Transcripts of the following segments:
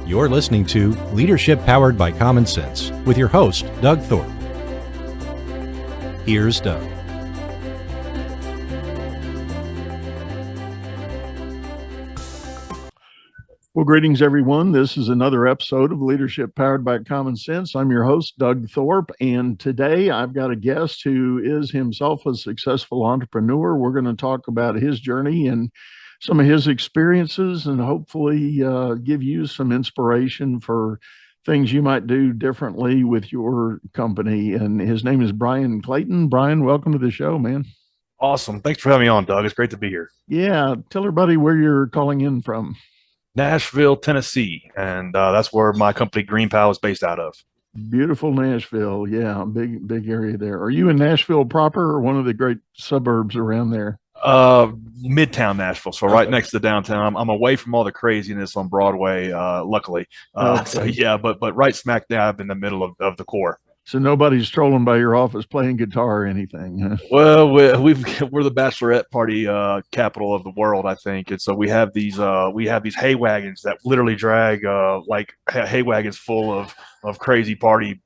You're listening to Leadership Powered by Common Sense with your host, Doug Thorpe. Here's Doug. Well, greetings, everyone. This is another episode of Leadership Powered by Common Sense. I'm your host, Doug Thorpe, and today I've got a guest who is himself a successful entrepreneur. We're going to talk about his journey and some of his experiences and hopefully give you some inspiration for things you might do differently with your company. And his name is Bryan Clayton. Bryan, welcome to the show, man. Awesome. Thanks for having me on, Doug. It's great to be here. Yeah, tell everybody where you're calling in from. Nashville, Tennessee, and that's where my company GreenPal is based out of. Beautiful Nashville. Yeah, big area there. Are you in Nashville proper or one of the great suburbs around there? Midtown Nashville, so right next to downtown. I'm away from all the craziness on Broadway, luckily. Okay. So yeah, but right smack dab in the middle of the core. So nobody's strolling by your office playing guitar or anything, huh? Well, we're the bachelorette party capital of the world, I think, and so we have these hay wagons that literally drag like hay wagons full of crazy party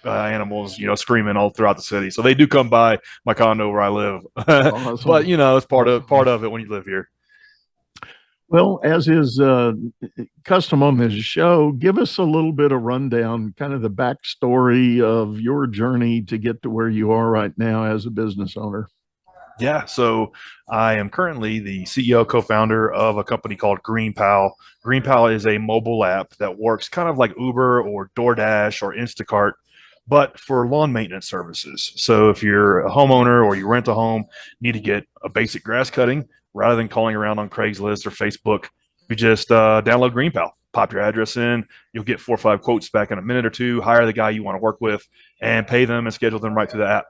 animals, screaming all throughout the city. So they do come by my condo where I live, Awesome. but it's part of it when you live here. Well, as is custom on this show, give us a little bit of rundown, kind of the backstory of your journey to get to where you are right now as a business owner. Yeah, so I am currently the CEO, co-founder of a company called GreenPal. GreenPal is a mobile app that works kind of like Uber or DoorDash or Instacart, but for lawn maintenance services. So if you're a homeowner or you rent a home, need to get a basic grass cutting, rather than calling around on Craigslist or Facebook, you just download GreenPal, pop your address in, you'll get 4 or 5 quotes back in a minute or two, hire the guy you want to work with, and pay them and schedule them right through the app.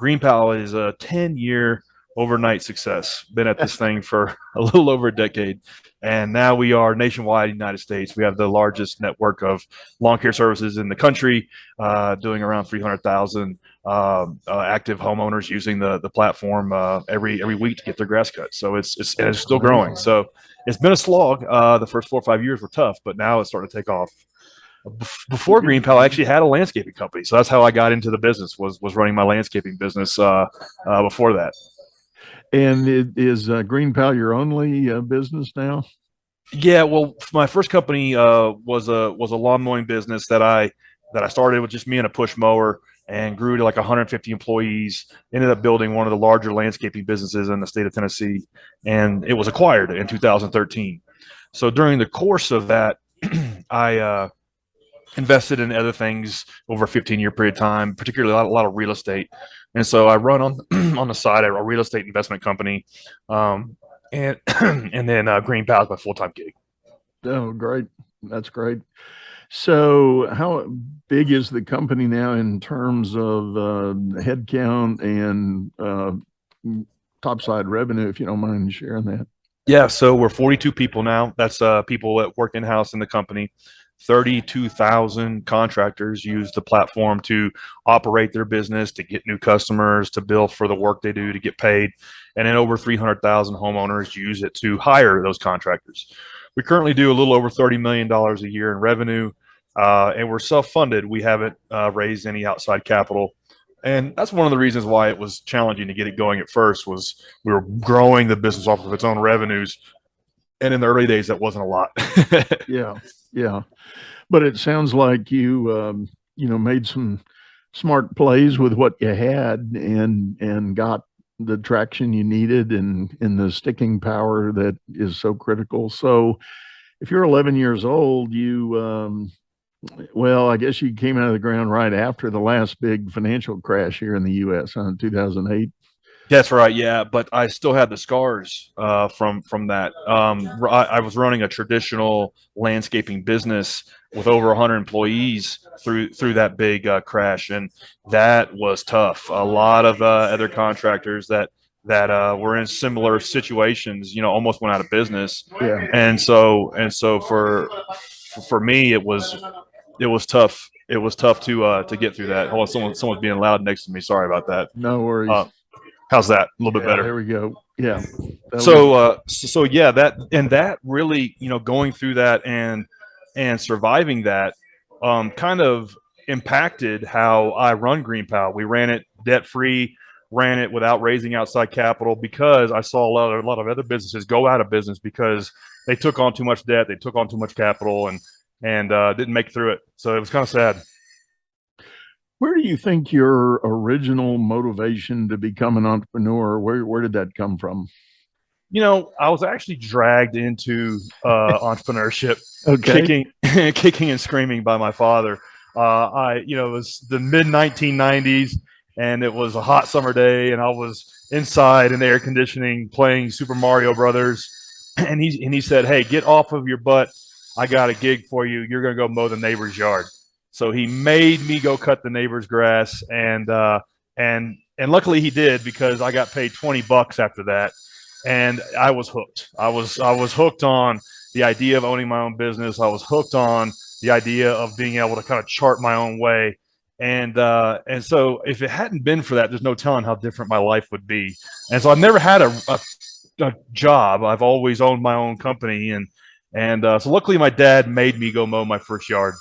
GreenPal is a 10-year overnight success. Been at this thing for a little over a decade. And now we are nationwide in the United States. We have the largest network of lawn care services in the country, doing around 300,000 active homeowners using the platform every week to get their grass cut. So it's still growing. So it's been a slog. The first 4 or 5 years were tough, but now it's starting to take off. Before GreenPal, I actually had a landscaping company. So that's how I got into the business, was running my landscaping business before that. And is GreenPal your only business now? Yeah, well, my first company was a lawn mowing business that I started with just me and a push mower, and grew to like 150 employees. Ended up building one of the larger landscaping businesses in the state of Tennessee, and it was acquired in 2013. So during the course of that, I invested in other things over a 15-year period of time, particularly a lot of real estate. And so I run on on the side a real estate investment company, and and then GreenPal is my full-time gig. Oh, great. That's great. So how big is the company now in terms of headcount and topside revenue, if you don't mind sharing that? Yeah, so we're 42 people now. That's people that work in-house in the company. 32,000 contractors use the platform to operate their business, to get new customers, to bill for the work they do, to get paid. And then over 300,000 homeowners use it to hire those contractors. We currently do a little over $30 million a year in revenue, and we're self-funded. We haven't raised any outside capital. And that's one of the reasons why it was challenging to get it going at first, was we were growing the business off of its own revenues. And in the early days, that wasn't a lot. Yeah. But it sounds like you made some smart plays with what you had and got the traction you needed and the sticking power that is so critical. So if you're 11 years old, well, I guess you came out of the ground right after the last big financial crash here in the U.S. in 2008. That's right, yeah, but I still had the scars from that. I was running a traditional landscaping business with over 100 employees through that big crash, and that was tough. A lot of other contractors that were in similar situations, almost went out of business. Yeah. And so for me, it was tough. It was tough to get through that. Hold on, someone's being loud next to me. Sorry about that. No worries. How's that? A little bit better. There we go. Yeah. So yeah, that really, going through that and and surviving that kind of impacted how I run GreenPal. We ran it debt free, ran it without raising outside capital because I saw a lot of other businesses go out of business because they took on too much debt, they took on too much capital, and didn't make it through it. So it was kind of sad. Where do you think your original motivation to become an entrepreneur, where did that come from? I was actually dragged into entrepreneurship, Okay. kicking and screaming by my father. It was the mid 1990s, and it was a hot summer day, and I was inside in the air conditioning playing Super Mario Brothers, and he said, "Hey, get off of your butt. I got a gig for you. You're gonna go mow the neighbor's yard." So he made me go cut the neighbor's grass, and luckily he did because I got paid $20 after that, and I was hooked. I was hooked on the idea of owning my own business. I was hooked on the idea of being able to kind of chart my own way. And so if it hadn't been for that, there's no telling how different my life would be. And so I've never had a job. I've always owned my own company, and so luckily my dad made me go mow my first yard.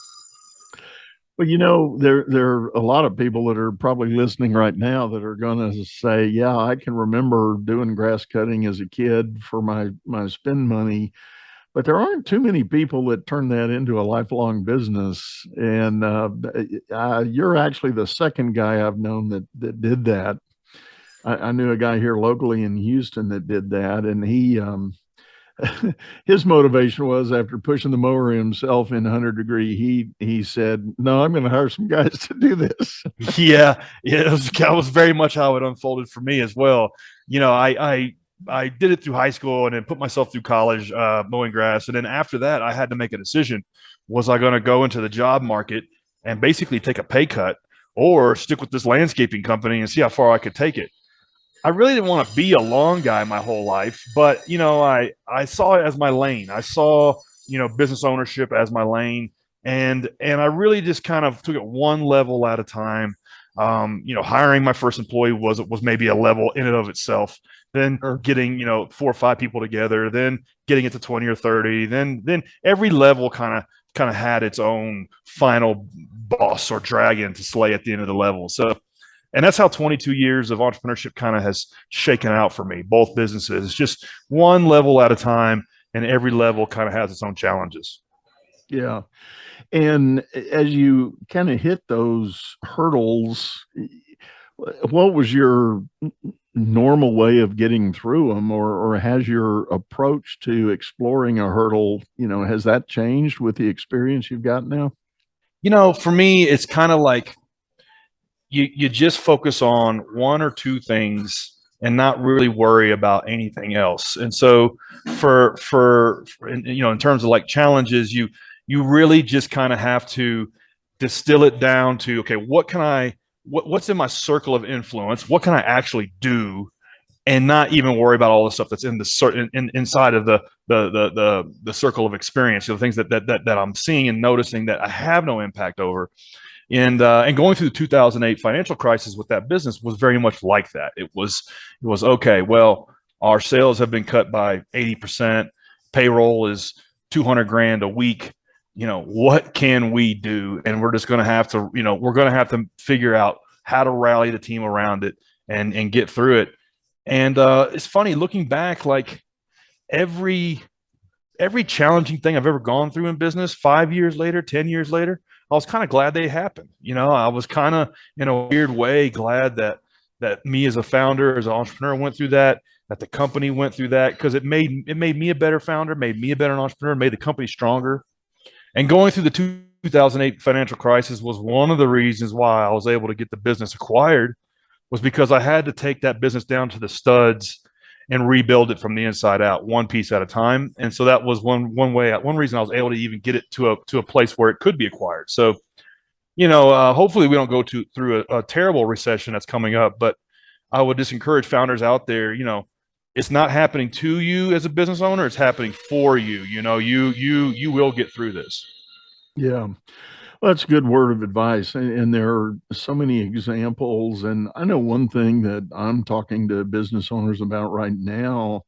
Well, there are a lot of people that are probably listening right now that are going to say, "Yeah, I can remember doing grass cutting as a kid for my spend money." But there aren't too many people that turn that into a lifelong business. And you're actually the second guy I've known that did that. I knew a guy here locally in Houston that did that, and his motivation was after pushing the mower himself in 100-degree heat, he said, "No, I'm going to hire some guys to do this." Yeah, that was very much how it unfolded for me as well. I did it through high school and then put myself through college mowing grass, and then after that, I had to make a decision: was I going to go into the job market and basically take a pay cut, or stick with this landscaping company and see how far I could take it? I really didn't want to be a lawn guy my whole life, but I saw it as my lane. I saw business ownership as my lane, and I really just kind of took it one level at a time. Hiring my first employee was maybe a level in and of itself. Then getting 4 or 5 people together, then getting it to 20 or 30, then every level kind of had its own final boss or dragon to slay at the end of the level. So, and that's how 22 years of entrepreneurship kind of has shaken out for me. Both businesses, it's just one level at a time, and every level kind of has its own challenges. Yeah. And as you kind of hit those hurdles, what was your normal way of getting through them, or has your approach to exploring a hurdle, has that changed with the experience you've got now? For me, it's kind of like you just focus on one or two things and not really worry about anything else. And so in terms of like challenges, you really just kind of have to distill it down to, okay, what's in my circle of influence? What can I actually do? And not even worry about all the stuff that's in the inside of the circle of experience, the things that I'm seeing and noticing that I have no impact over. And going through the 2008 financial crisis with that business was very much like that. It was okay. Well, our sales have been cut by 80%. Payroll is 200 grand a week. What can we do? And we're just going to have to, we're going to have to figure out how to rally the team around it and get through it. And it's funny looking back, like every challenging thing I've ever gone through in business, 5 years later, 10 years later, I was kind of glad they happened. I was kind of, in a weird way, glad that me as a founder, as an entrepreneur, went through that the company went through that, because it made me a better founder, made me a better entrepreneur, made the company stronger. And going through the 2008 financial crisis was one of the reasons why I was able to get the business acquired, was because I had to take that business down to the studs and rebuild it from the inside out, one piece at a time. And so that was one reason I was able to even get it to a place where it could be acquired. So, hopefully we don't go through a terrible recession that's coming up, but I would just encourage founders out there, it's not happening to you as a business owner, it's happening for you. You will get through this. Yeah. Well, that's a good word of advice. And there are so many examples. And I know one thing that I'm talking to business owners about right now,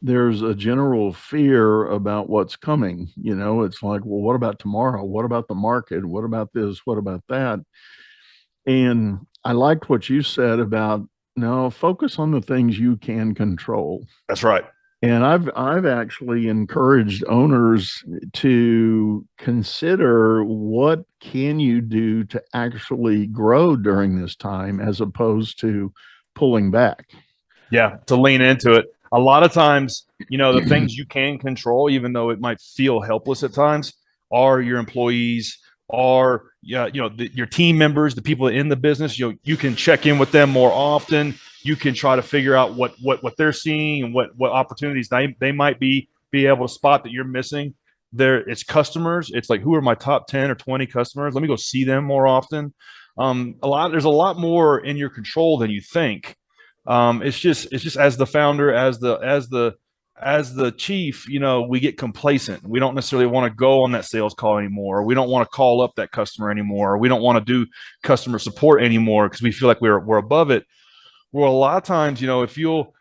there's a general fear about what's coming. It's like, well, what about tomorrow? What about the market? What about this? What about that? And I liked what you said about, no, focus on the things you can control. That's right. And I've actually encouraged owners to consider what can you do to actually grow during this time as opposed to pulling back. Yeah, to lean into it. A lot of times, the things you can control, even though it might feel helpless at times, are your employees, are your team members, the people in the business. You can check in with them more often. You can try to figure out what they're seeing and what opportunities they might be able to spot that you're missing. It's customers. It's like, who are my top 10 or 20 customers? Let me go see them more often. There's a lot more in your control than you think. It's just as the founder, as the chief, we get complacent. We don't necessarily want to go on that sales call anymore. We don't want to call up that customer anymore. We don't want to do customer support anymore because we feel like we're above it. Well, a lot of times, if you'll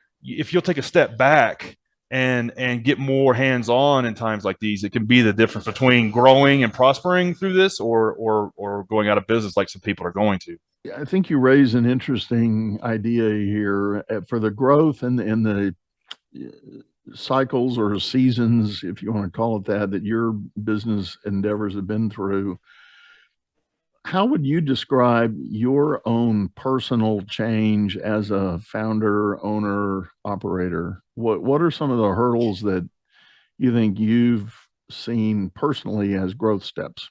take a step back and get more hands-on in times like these, it can be the difference between growing and prospering through this or going out of business like some people are going to. I think you raise an interesting idea here for the growth and the cycles or seasons, if you want to call it that your business endeavors have been through. How would you describe your own personal change as a founder, owner, operator? What are some of the hurdles that you think you've seen personally as growth steps?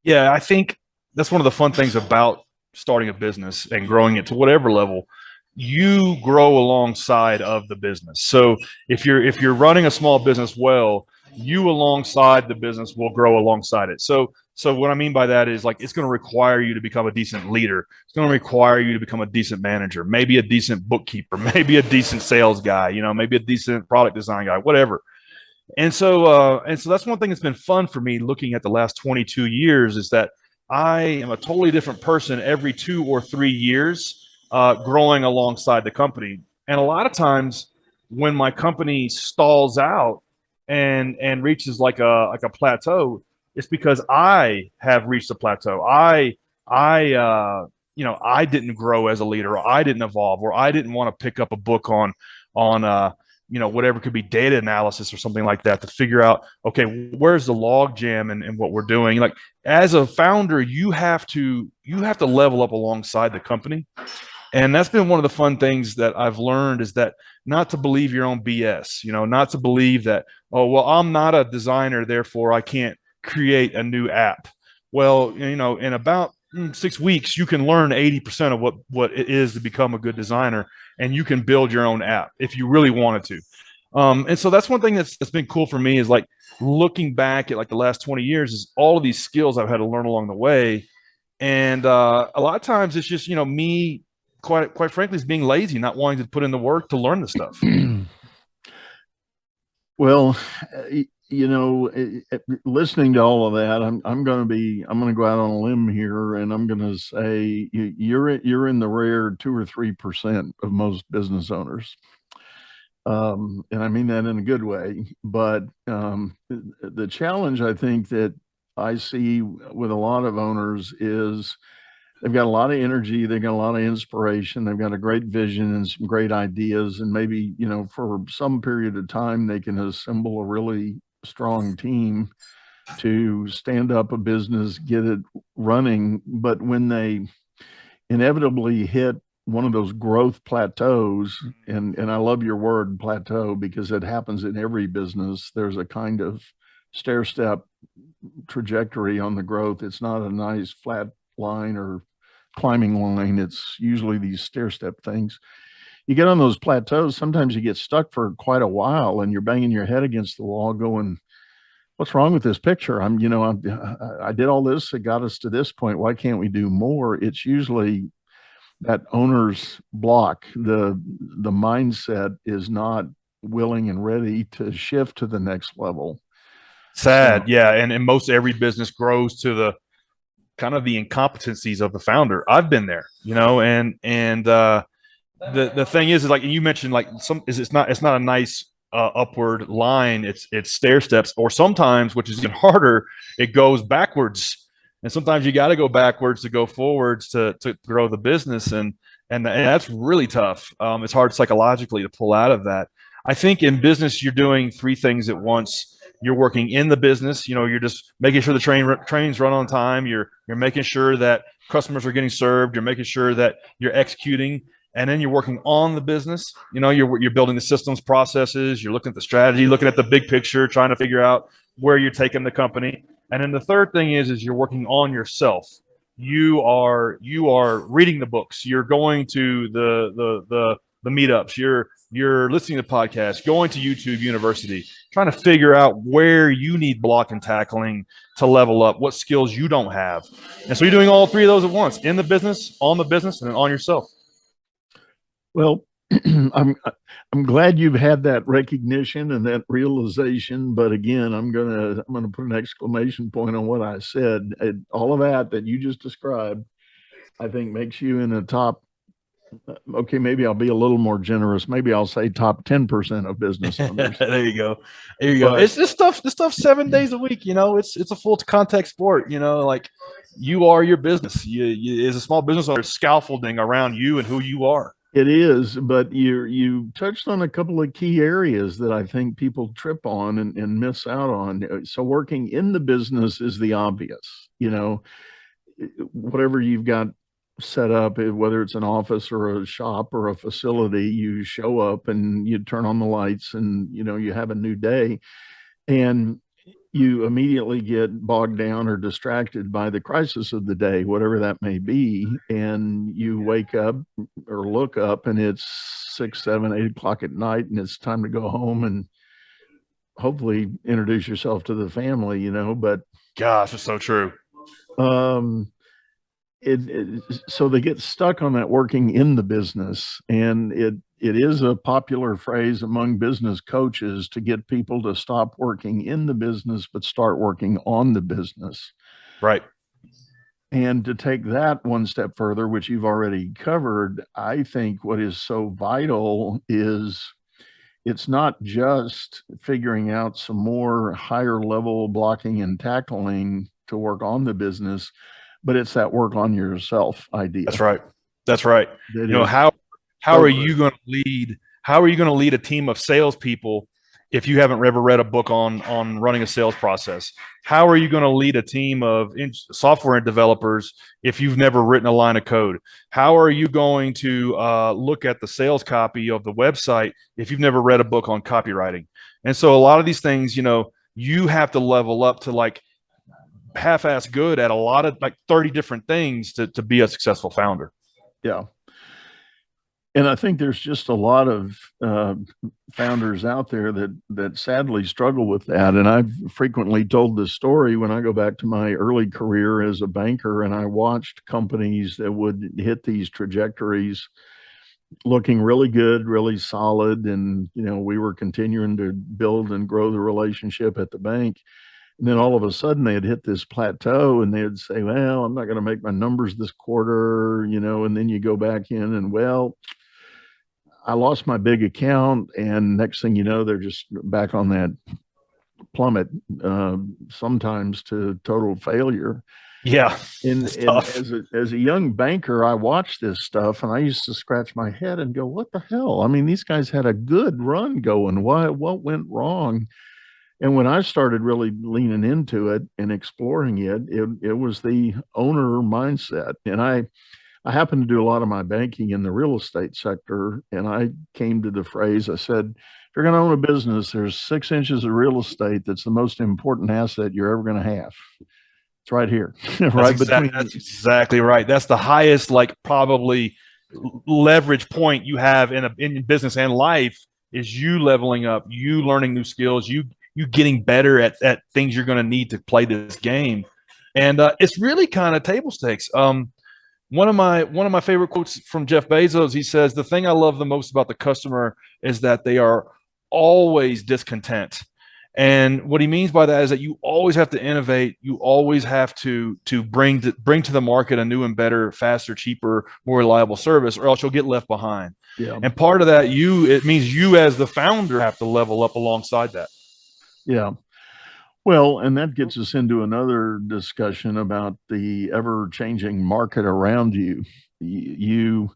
Yeah, I think that's one of the fun things about starting a business and growing it to whatever level. You grow alongside of the business. So if you're running a small business well, you alongside the business will grow alongside it. So what I mean by that is, like, it's going to require you to become a decent leader. It's going to require you to become a decent manager, maybe a decent bookkeeper, maybe a decent sales guy, maybe a decent product design guy, whatever. And so that's one thing that's been fun for me looking at the last 22 years is that I am a totally different person every 2 or 3 years, growing alongside the company. And a lot of times when my company stalls out and reaches like a plateau, it's because I have reached a plateau. I didn't grow as a leader, or I didn't evolve, or I didn't want to pick up a book on whatever could be data analysis or something like that to figure out, okay, where's the log jam and what we're doing. Like, as a founder, you have to level up alongside the company. And that's been one of the fun things that I've learned, is that not to believe your own BS, not to believe that, oh, well, I'm not a designer, therefore I can't create a new app. Well, in about 6 weeks, you can learn 80% of what it is to become a good designer, and you can build your own app if you really wanted to. And so that's one thing that's been cool for me, is like looking back at like the last 20 years, is all of these skills I've had to learn along the way. And a lot of times it's just, me, quite frankly, is being lazy, not wanting to put in the work to learn the stuff. Well, listening to all of that, I'm going to go out on a limb here, and I'm going to say you're in the rare 2 or 3% of most business owners. And I mean that in a good way. But the challenge I think that I see with a lot of owners is they've got a lot of energy, they've got a lot of inspiration, they've got a great vision and some great ideas, and maybe for some period of time they can assemble a really strong team to stand up a business, get it running. But when they inevitably hit one of those growth plateaus, and I love your word plateau, because it happens in every business, there's a kind of stair step trajectory on the growth. It's not a nice flat line or climbing line. It's usually these stair step things. You get on those plateaus, sometimes you get stuck for quite a while, and you're banging your head against the wall going, what's wrong with this picture? I did all this that got us to this point. Why can't we do more? It's usually that owner's block. The mindset is not willing and ready to shift to the next level. Sad. Yeah. And most every business grows to the kind of the incompetencies of the founder. I've been there, and the thing is like you mentioned, like it's not a nice upward line. It's stair steps, or sometimes, which is even harder, it goes backwards. And sometimes you got to go backwards to go forwards to grow the business, and that's really tough. It's hard psychologically to pull out of that. I think in business, you're doing three things at once. You're working in the business. You're just making sure the trains run on time. You're making sure that customers are getting served. You're making sure that you're executing, and then you're working on the business. You're building the systems, processes. You're looking at the strategy, looking at the big picture, trying to figure out where you're taking the company. And then the third thing is you're working on yourself. You are reading the books. You're going to the meetups. You're listening to podcasts, going to YouTube University, trying to figure out where you need block and tackling to level up, what skills you don't have. And so you're doing all three of those at once: in the business, on the business, and then on yourself. Well, I'm glad you've had that recognition and that realization. But again, I'm gonna put an exclamation point on what I said. All of that you just described, I think, makes you in the top. Okay, maybe I'll be a little more generous. Maybe I'll say top 10% of business owners. There you go. It's this stuff 7 days a week. It's a full contact sport. Like, you are your business. You as a small business owner, scaffolding around you and who you are. It is, but you touched on a couple of key areas that I think people trip on and miss out on. So working in the business is the obvious. Whatever you've got set up, whether it's an office or a shop or a facility, you show up and you turn on the lights and you have a new day, and you immediately get bogged down or distracted by the crisis of the day, whatever that may be. And you wake up or look up and it's 6, 7, 8 o'clock at night, and it's time to go home and hopefully introduce yourself to the family, but gosh, it's so true. So they get stuck on that working in the business, and it is a popular phrase among business coaches to get people to stop working in the business but start working on the business. Right. And to take that one step further, which you've already covered, I think what is so vital is it's not just figuring out some more higher level blocking and tackling to work on the business, but it's that work on yourself idea. That's right. How are you going to lead? How are you going to lead a team of salespeople if you haven't ever read a book on running a sales process? How are you going to lead a team of software developers if you've never written a line of code? How are you going to look at the sales copy of the website if you've never read a book on copywriting? And so a lot of these things, you have to level up to like half-ass good at a lot of like 30 different things to be a successful founder. Yeah. And I think there's just a lot of founders out there that sadly struggle with that. And I've frequently told this story when I go back to my early career as a banker, and I watched companies that would hit these trajectories looking really good, really solid. And, we were continuing to build and grow the relationship at the bank. And then all of a sudden they'd hit this plateau and they'd say, well, I'm not going to make my numbers this quarter, and then you go back in and, well, I lost my big account, and next thing you know, they're just back on that plummet, sometimes to total failure. Yeah. And as a young banker, I watched this stuff and I used to scratch my head and go, what the hell? I mean, these guys had a good run going. What went wrong? And when I started really leaning into it and exploring it was the owner mindset. And I happen to do a lot of my banking in the real estate sector. And I came to the phrase, I said, if you're going to own a business, there's 6 inches of real estate that's the most important asset you're ever going to have. It's right here. That's exactly right. That's the highest, like, probably leverage point you have in business and life is you leveling up, you learning new skills, you getting better at things you're going to need to play this game. And it's really kind of table stakes. One of my favorite quotes from Jeff Bezos, he says, the thing I love the most about the customer is that they are always discontent. And what he means by that is that you always have to innovate. You always have to bring to the market a new and better, faster, cheaper, more reliable service, or else you'll get left behind. Yeah. And part of that, it means you as the founder have to level up alongside that. Yeah. Well, and that gets us into another discussion about the ever-changing market around you. You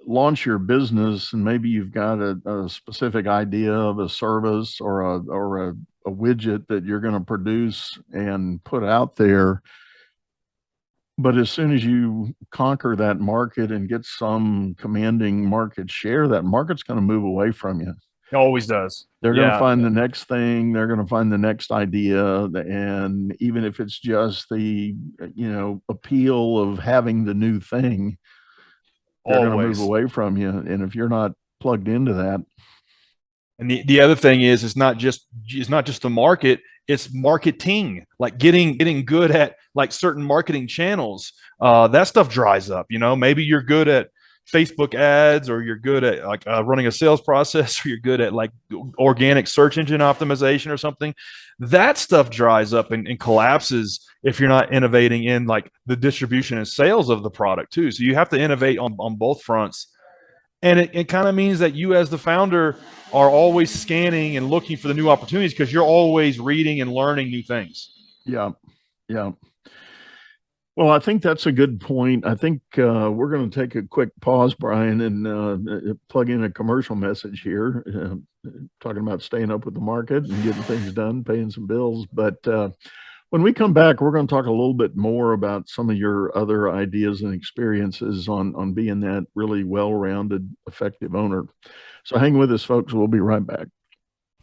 launch your business, and maybe you've got a specific idea of a service or a widget that you're going to produce and put out there. But as soon as you conquer that market and get some commanding market share, that market's going to move away from you. It always does. They're going to find the next thing. They're going to find the next idea. And even if it's just the, appeal of having the new thing, they're going to move away from you. And if you're not plugged into that. And the other thing is, it's not just the market, it's marketing, like getting good at like certain marketing channels. That stuff dries up. Maybe you're good at Facebook ads, or you're good at like running a sales process, or you're good at like organic search engine optimization or something. That stuff dries up and collapses if you're not innovating in like the distribution and sales of the product too. So you have to innovate on both fronts. And it kind of means that you as the founder are always scanning and looking for the new opportunities, because you're always reading and learning new things. Yeah. Yeah. Well, I think that's a good point. I think we're going to take a quick pause, Brian, and plug in a commercial message here, talking about staying up with the market and getting things done, paying some bills. But when we come back, we're going to talk a little bit more about some of your other ideas and experiences on being that really well-rounded, effective owner. So hang with us, folks. We'll be right back.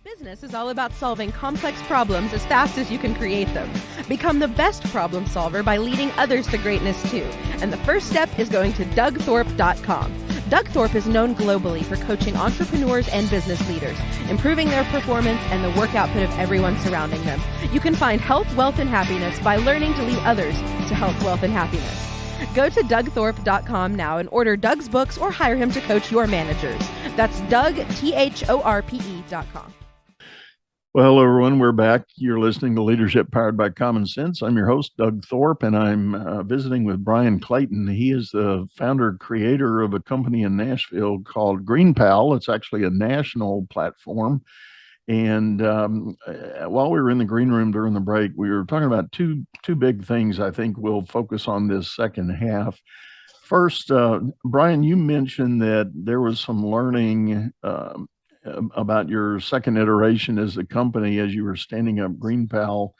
Business is all about solving complex problems as fast as you can create them. Become the best problem solver by leading others to greatness too. And the first step is going to DougThorpe.com. Doug Thorpe is known globally for coaching entrepreneurs and business leaders, improving their performance and the work output of everyone surrounding them. You can find health, wealth, and happiness by learning to lead others to health, wealth, and happiness. Go to DougThorpe.com now and order Doug's books or hire him to coach your managers. That's DougThorpe.com. Well, everyone, we're back. You're listening to Leadership Powered by Common Sense. I'm your host, Doug Thorpe, and I'm visiting with Bryan Clayton. He is the founder, creator of a company in Nashville called GreenPal. It's actually a national platform. And while we were in the green room during the break, we were talking about two big things I think we'll focus on this second half. First, Bryan, you mentioned that there was some learning about your second iteration as a company as you were standing up GreenPal.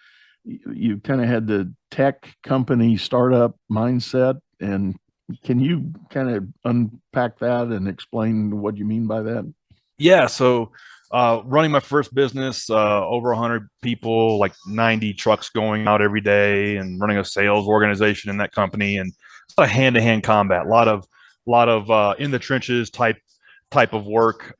You kind of had the tech company startup mindset. And can you kind of unpack that and explain what you mean by that? Yeah. So running my first business, over 100 people, like 90 trucks going out every day, and running a sales organization in that company, and it's a hand-to-hand combat, a lot of in the trenches type of work.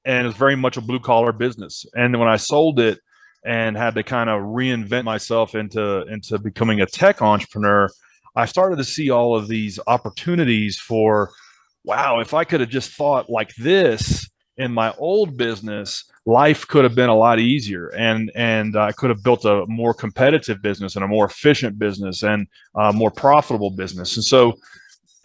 And it's very much a blue collar business. And when I sold it and had to kind of reinvent myself into becoming a tech entrepreneur, I started to see all of these opportunities for, wow, if I could have just thought like this in my old business, life could have been a lot easier, and I could have built a more competitive business and a more efficient business and a more profitable business. And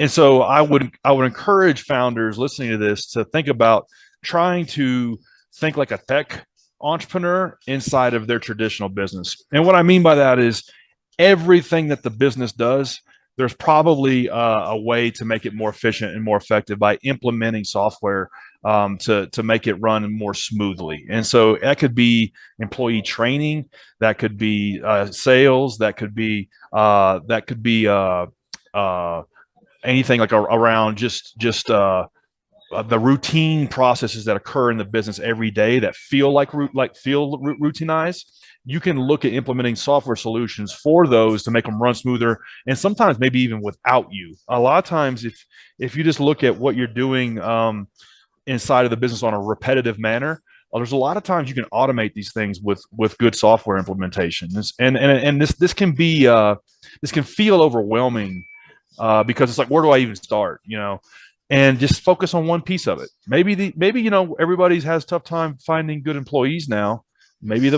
so I would encourage founders listening to this to think about trying to think like a tech entrepreneur inside of their traditional business. And what I mean by that is everything that the business does, there's probably a way to make it more efficient and more effective by implementing software to make it run more smoothly. And so that could be employee training, that could be sales, that could be anything like around just the routine processes that occur in the business every day that feel routinized. You can look at implementing software solutions for those to make them run smoother, and sometimes maybe even without you. A lot of times, if you just look at what you're doing inside of the business on a repetitive manner, there's a lot of times you can automate these things with good software implementation. This can feel overwhelming because it's like, where do I even start? And just focus on one piece of it. Maybe everybody has tough time finding good employees now. Maybe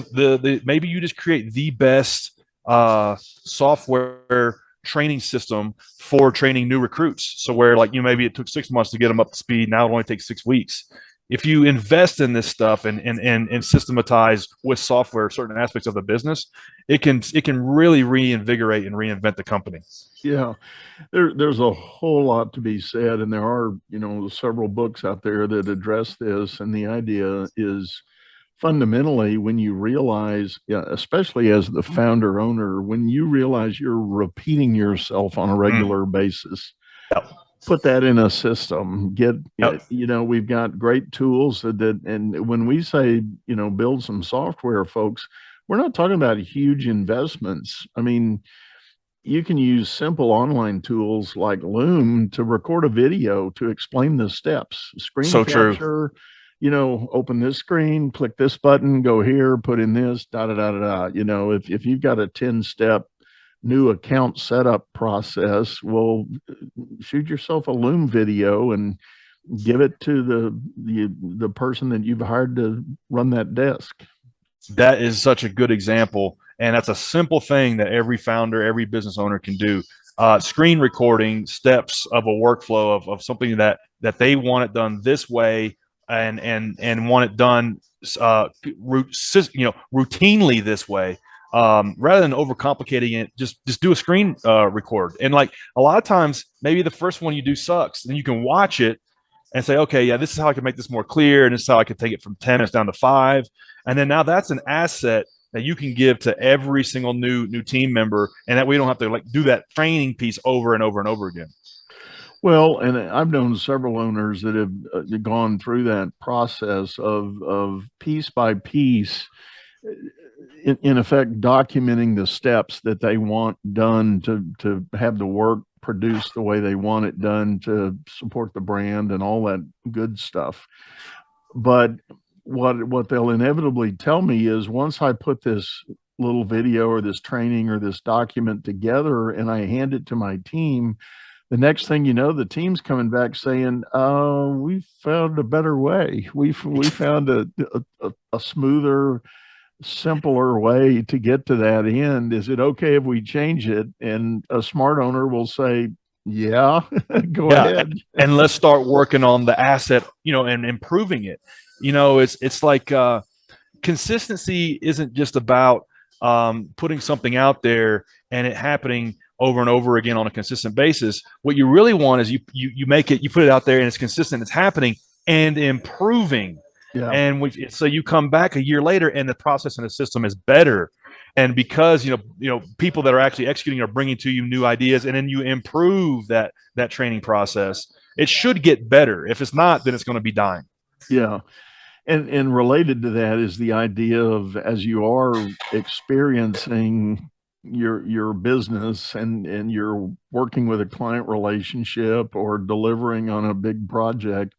maybe you just create the best software training system for training new recruits. So where like maybe it took 6 months to get them up to speed, now it only takes 6 weeks. If you invest in this stuff and systematize with software certain aspects of the business, it can really reinvigorate and reinvent the company. Yeah, there's a whole lot to be said, and there are, several books out there that address this. And the idea is fundamentally, when you realize, especially as the founder owner, when you realize you're repeating yourself on a regular basis, put that in a system. We've got great tools and when we say, build some software, folks, we're not talking about huge investments. I mean, you can use simple online tools like Loom to record a video to explain the steps. Screen capture, open this screen, click this button, go here, put in this, da da da da da. If you've got a 10-step new account setup process, well, shoot yourself a Loom video and give it to the person that you've hired to run that desk. That is such a good example. And that's a simple thing that every founder, every business owner can do. Screen recording steps of a workflow of something that they want it done this way and want it done routinely this way. Rather than overcomplicating it, just do a screen record. And like a lot of times, maybe the first one you do sucks. Then you can watch it and say, okay, yeah, this is how I can make this more clear. And this is how I can take it from 10 minutes down to 5. And then now that's an asset that you can give to every single new team member, and that we don't have to like do that training piece over and over and over again. Well, and I've known several owners that have gone through that process of piece by piece, in effect, documenting the steps that they want done to have the work produced the way they want it done to support the brand and all that good stuff. But what they'll inevitably tell me is, once I put this little video or this training or this document together and I hand it to my team, the next thing you know, the team's coming back saying, we found a better way. We found a smoother, simpler way to get to that end. Is it okay if we change it? And a smart owner will say, yeah, go ahead. And let's start working on the asset, and improving it. It's like consistency isn't just about putting something out there and it happening over and over again on a consistent basis. What you really want is you make it, you put it out there and it's consistent, it's happening and improving. Yeah. And so you come back a year later and the process and the system is better. And because, people that are actually executing are bringing to you new ideas, and then you improve that training process, it should get better. If it's not, then it's going to be dying. Yeah. And related to that is the idea of, as you are experiencing your business and you're working with a client relationship or delivering on a big project,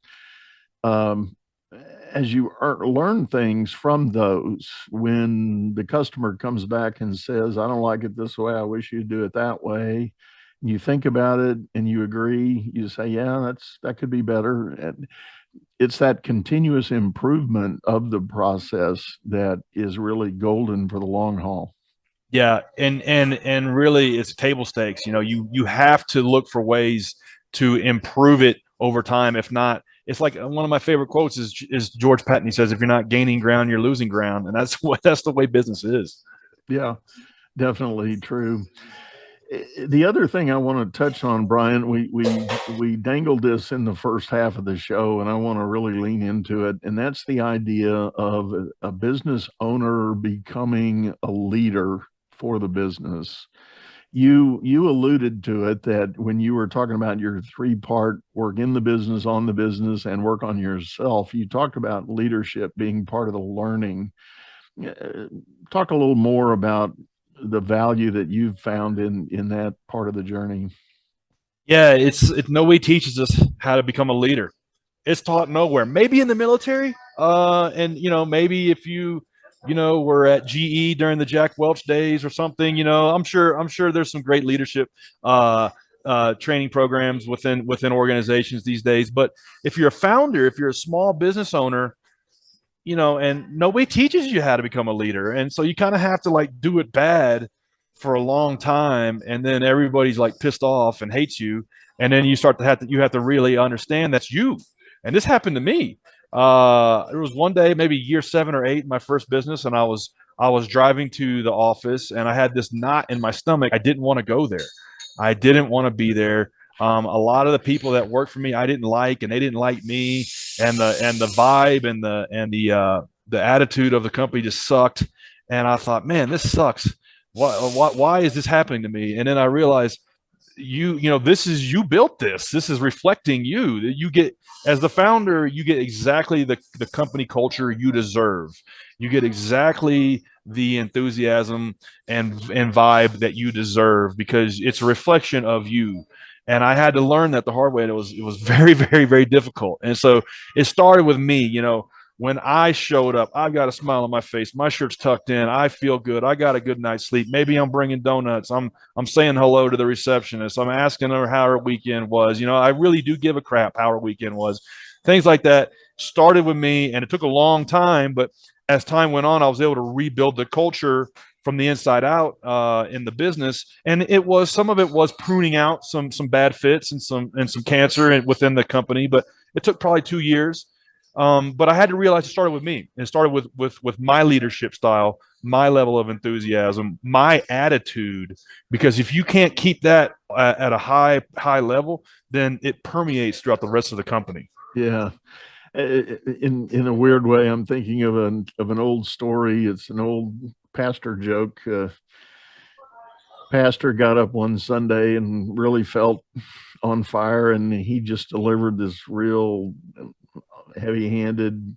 as you learn things from those, when the customer comes back and says, I don't like it this way, I wish you'd do it that way, you think about it and you agree, you say, yeah, that could be better. And it's that continuous improvement of the process that is really golden for the long haul. Yeah. And really it's table stakes. You have to look for ways to improve it over time. If not, it's like one of my favorite quotes is George Patton. He says, if you're not gaining ground, you're losing ground. And that's the way business is. Yeah, definitely true. The other thing I want to touch on, Brian, we dangled this in the first half of the show, and I want to really lean into it. And that's the idea of a business owner becoming a leader for the business. You alluded to it, that when you were talking about your 3-part work in the business, on the business, and work on yourself, you talked about leadership being part of the learning. Talk a little more about the value that you've found in that part of the journey. Yeah, nobody teaches us how to become a leader. It's taught nowhere. Maybe in the military, and maybe if you were at GE during the Jack Welch days or something. I'm sure there's some great leadership training programs within organizations these days. But if you're a founder, if you're a small business owner, and nobody teaches you how to become a leader. And so you kind of have to like do it bad for a long time. And then everybody's like pissed off and hates you. And then you start to you have to really understand that's you. And this happened to me. There was one day, maybe year 7 or 8 in my first business. And I was driving to the office and I had this knot in my stomach. I didn't want to go there. I didn't want to be there. A lot of the people that worked for me, I didn't like, and they didn't like me, and the vibe and the attitude of the company just sucked. And I thought, man, this sucks. Why is this happening to me? And then I realized, this is, you built this. This is reflecting you. You get, as the founder, you get exactly the company culture you deserve. You get exactly the enthusiasm and vibe that you deserve, because it's a reflection of you. And I had to learn that the hard way. And it was very, very, very difficult. And so it started with me. When I showed up, I've got a smile on my face. My shirt's tucked in. I feel good. I got a good night's sleep. Maybe I'm bringing donuts. I'm saying hello to the receptionist. I'm asking her how her weekend was. I really do give a crap how her weekend was. Things like that started with me, and it took a long time. But as time went on, I was able to rebuild the culture from the inside out in the business. And some of it was pruning out some bad fits and some cancer within the company. But it took probably 2 years. But I had to realize it started with me. It started with my leadership style, my level of enthusiasm, my attitude. Because if you can't keep that at a high level, then it permeates throughout the rest of the company. Yeah. In a weird way, I'm thinking of an old story. It's an old pastor joke. Pastor got up one Sunday and really felt on fire, and he just delivered this real heavy-handed,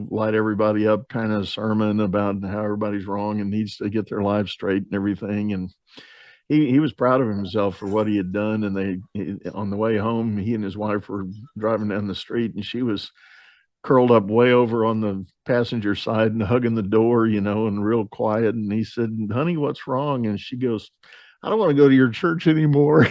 light everybody up kind of sermon about how everybody's wrong and needs to get their lives straight and everything. And he was proud of himself for what he had done. And on the way home, he and his wife were driving down the street, and she was curled up way over on the passenger side and hugging the door, and real quiet. And he said, "Honey, what's wrong?" And she goes, "I don't want to go to your church anymore."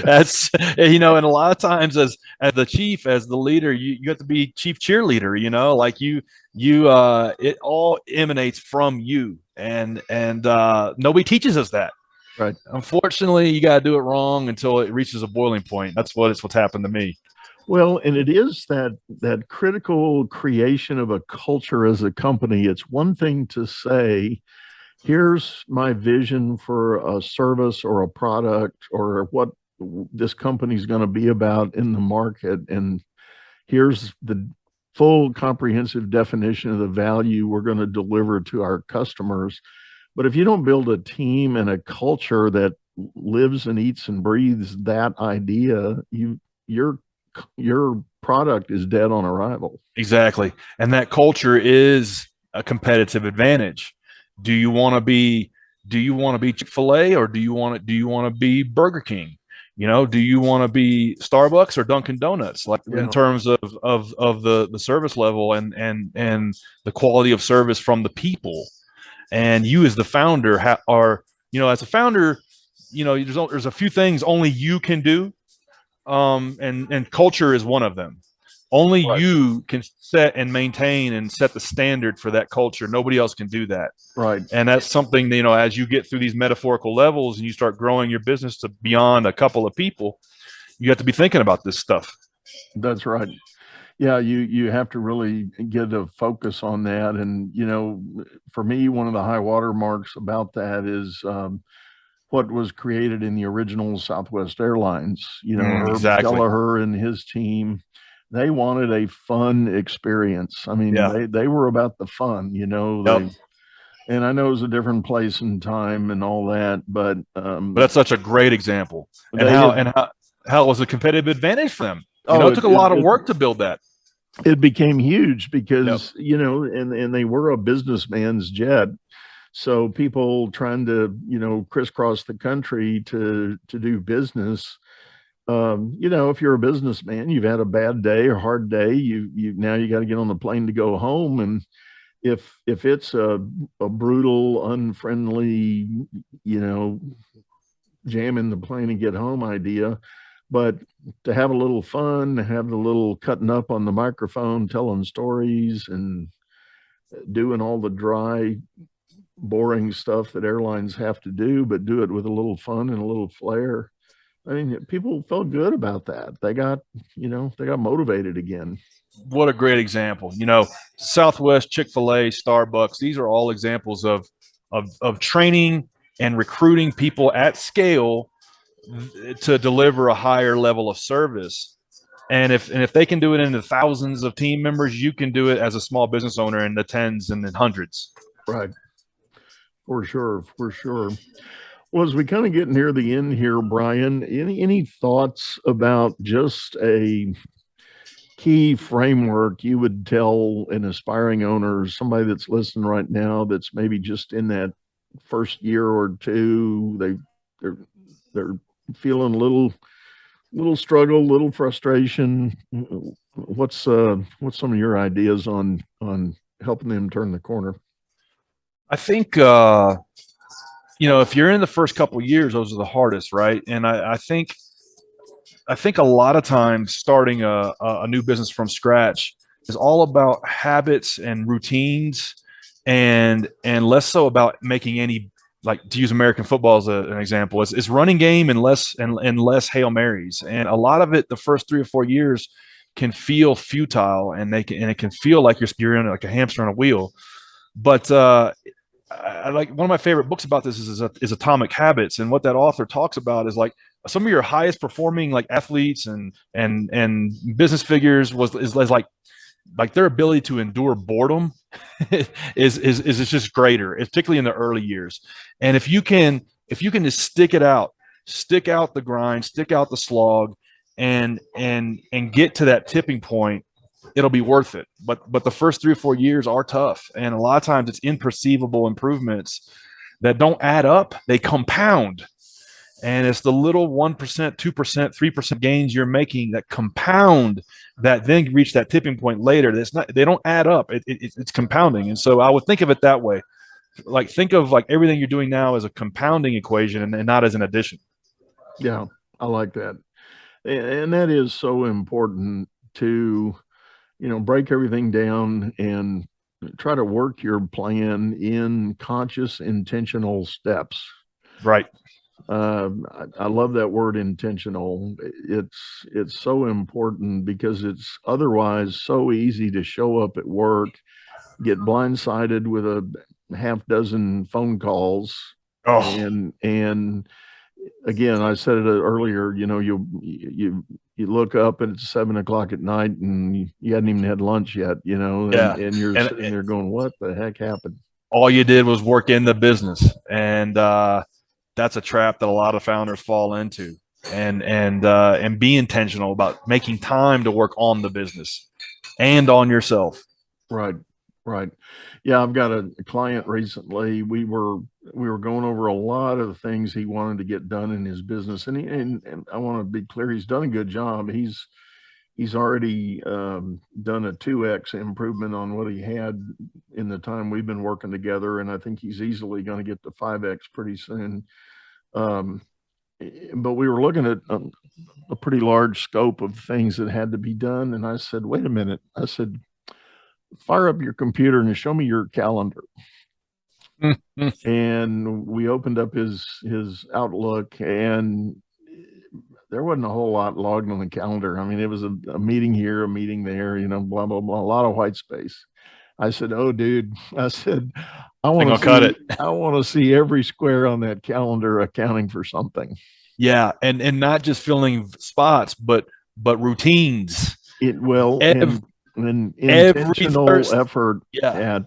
That's, and a lot of times as the chief, as the leader, you have to be chief cheerleader, like it all emanates from you. And nobody teaches us that. Right. Unfortunately, you got to do it wrong until it reaches a boiling point. That's what's happened to me. Well, and it is that critical creation of a culture as a company. It's one thing to say, here's my vision for a service or a product or what this company is going to be about in the market. And here's the full comprehensive definition of the value we're going to deliver to our customers. But if you don't build a team and a culture that lives and eats and breathes that idea, your product is dead on arrival. Exactly. And that culture is a competitive advantage. Do you want to be Chick-fil-A, or do you want to be Burger King? Do you want to be Starbucks or Dunkin' Donuts? Like, in terms of the service level and the quality of service from the people. And you as the founder as a founder, there's a few things only you can do. And culture is one of them. Only right. You can set and maintain and set the standard for that culture. Nobody else can do that. Right. And that's something, as you get through these metaphorical levels and you start growing your business to beyond a couple of people, you have to be thinking about this stuff. That's right. Yeah, you have to really get a focus on that. And, for me, one of the high water marks about that is what was created in the original Southwest Airlines. Herb Kelleher and his team, they wanted a fun experience. I mean, they were about the fun, Yep. And I know it was a different place and time and all that, but that's such a great example. And how it was a competitive advantage for them. It took a lot of work to build that. It became huge because, and they were a businessman's jet. So people trying to, crisscross the country to do business, if you're a businessman, you've had a bad day or hard day, now you got to get on the plane to go home. And if it's a brutal, unfriendly, jam in the plane and get home idea, but to have a little fun, have a little cutting up on the microphone, telling stories and doing all the dry, boring stuff that airlines have to do, but do it with a little fun and a little flair. I mean, people felt good about that. They got, they got motivated again. What a great example. Southwest, Chick-fil-A, Starbucks, these are all examples of training and recruiting people at scale to deliver a higher level of service. And if they can do it in the thousands of team members, you can do it as a small business owner in the tens and the hundreds. Right. For sure. For sure. Well, as we kind of get near the end here, Bryan, any thoughts about just a key framework you would tell an aspiring owner, somebody that's listening right now, that's maybe just in that first year or two, they're feeling a little struggle, little frustration. What's some of your ideas on helping them turn the corner? I think if you're in the first couple of years, those are the hardest, right? And I think a lot of times starting a new business from scratch is all about habits and routines, and less so about making any, like, to use American football as an example, is running game and less Hail Marys. And a lot of it, the first 3 or 4 years, can feel futile, and it can feel like you're in like a hamster on a wheel. But I like, one of my favorite books about this is Atomic Habits, and what that author talks about is like some of your highest performing like athletes and business figures is like their ability to endure boredom is just greater, particularly in the early years. And if you can just stick out the grind, stick out the slog, and get to that tipping point, it'll be worth it. But the first 3 or 4 years are tough, and a lot of times it's imperceivable improvements that don't add up, they compound. And it's the little 1%, 2%, 3% gains you're making that compound, that then reach that tipping point later. They don't add up. It's compounding. And so I would think of it that way. Like, think of like everything you're doing now as a compounding equation and not as an addition. Yeah, I like that. And that is so important to, break everything down and try to work your plan in conscious, intentional steps. Right. I love that word, intentional. It's so important, because it's otherwise so easy to show up at work, get blindsided with a half dozen phone calls. Oh. And again, I said it earlier, you look up and it's 7 o'clock at night and you hadn't even had lunch yet, and you're sitting there going, what the heck happened? All you did was work in the business. And that's a trap that a lot of founders fall into, and be intentional about making time to work on the business and on yourself. Right. Yeah, I've got a client recently. We were going over a lot of the things he wanted to get done in his business, and I want to be clear, he's done a good job. He's already done a 2x improvement on what he had in the time we've been working together, and I think he's easily going to get to 5x pretty soon. But we were looking at a pretty large scope of things that had to be done, and I said, wait a minute. I said, fire up your computer and show me your calendar. And we opened up his Outlook, and there wasn't a whole lot logged on the calendar. I mean, it was a meeting here, a meeting there, blah, blah, blah, a lot of white space. I said, oh, dude, I said, I want to see every square on that calendar accounting for something. Yeah. And not just filling spots, but routines. And intentional effort at,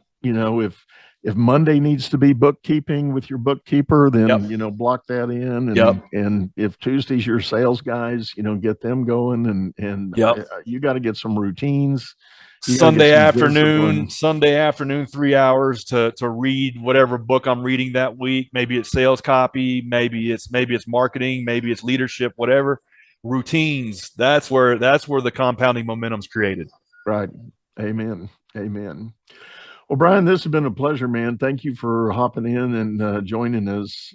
if Monday needs to be bookkeeping with your bookkeeper, then, block that in. And if Tuesday's your sales guys, get them going, and you got to get some routines. Sunday afternoon, 3 hours to read whatever book I'm reading that week. Maybe it's sales copy, maybe it's marketing, maybe it's leadership, whatever. Routines. That's where the compounding momentum's created. Right. Amen. Well, Bryan, this has been a pleasure, man. Thank you for hopping in and joining us.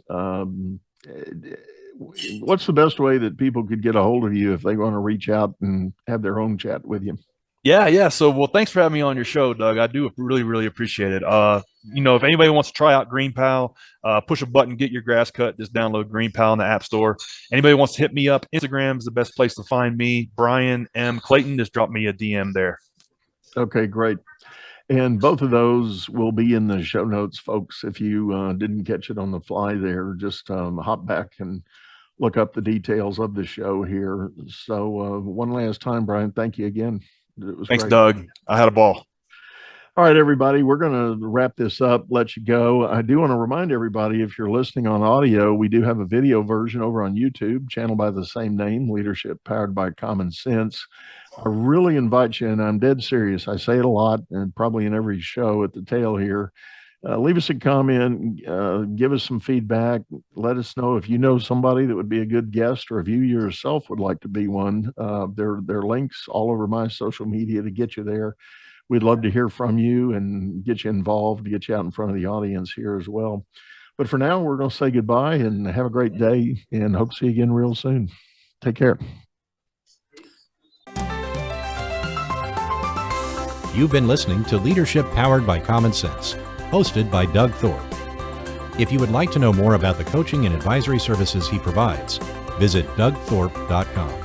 what's the best way that people could get a hold of you if they want to reach out and have their own chat with you? Yeah. So, well, thanks for having me on your show, Doug. I do really, really appreciate it. If anybody wants to try out GreenPal, push a button, get your grass cut, just download GreenPal in the App Store. Anybody wants to hit me up, Instagram is the best place to find me. Bryan M. Clayton, just drop me a DM there. Okay, great. And both of those will be in the show notes, folks. If you didn't catch it on the fly there, just hop back and look up the details of the show here. So one last time, Bryan, thank you again. Thanks, great. Doug. I had a ball. All right, everybody, we're going to wrap this up, let you go. I do want to remind everybody, if you're listening on audio, we do have a video version over on YouTube, channel by the same name, Leadership Powered by Common Sense. I really invite you, and I'm dead serious, I say it a lot, and probably in every show at the tail here, leave us a comment, give us some feedback, let us know if you know somebody that would be a good guest, or if you yourself would like to be one. There are links all over my social media to get you there. We'd love to hear from you and get you involved, get you out in front of the audience here as well. But for now, we're going to say goodbye and have a great day, and hope to see you again real soon. Take care. You've been listening to Leadership Powered by Common Sense, hosted by Doug Thorpe. If you would like to know more about the coaching and advisory services he provides, visit dougthorpe.com.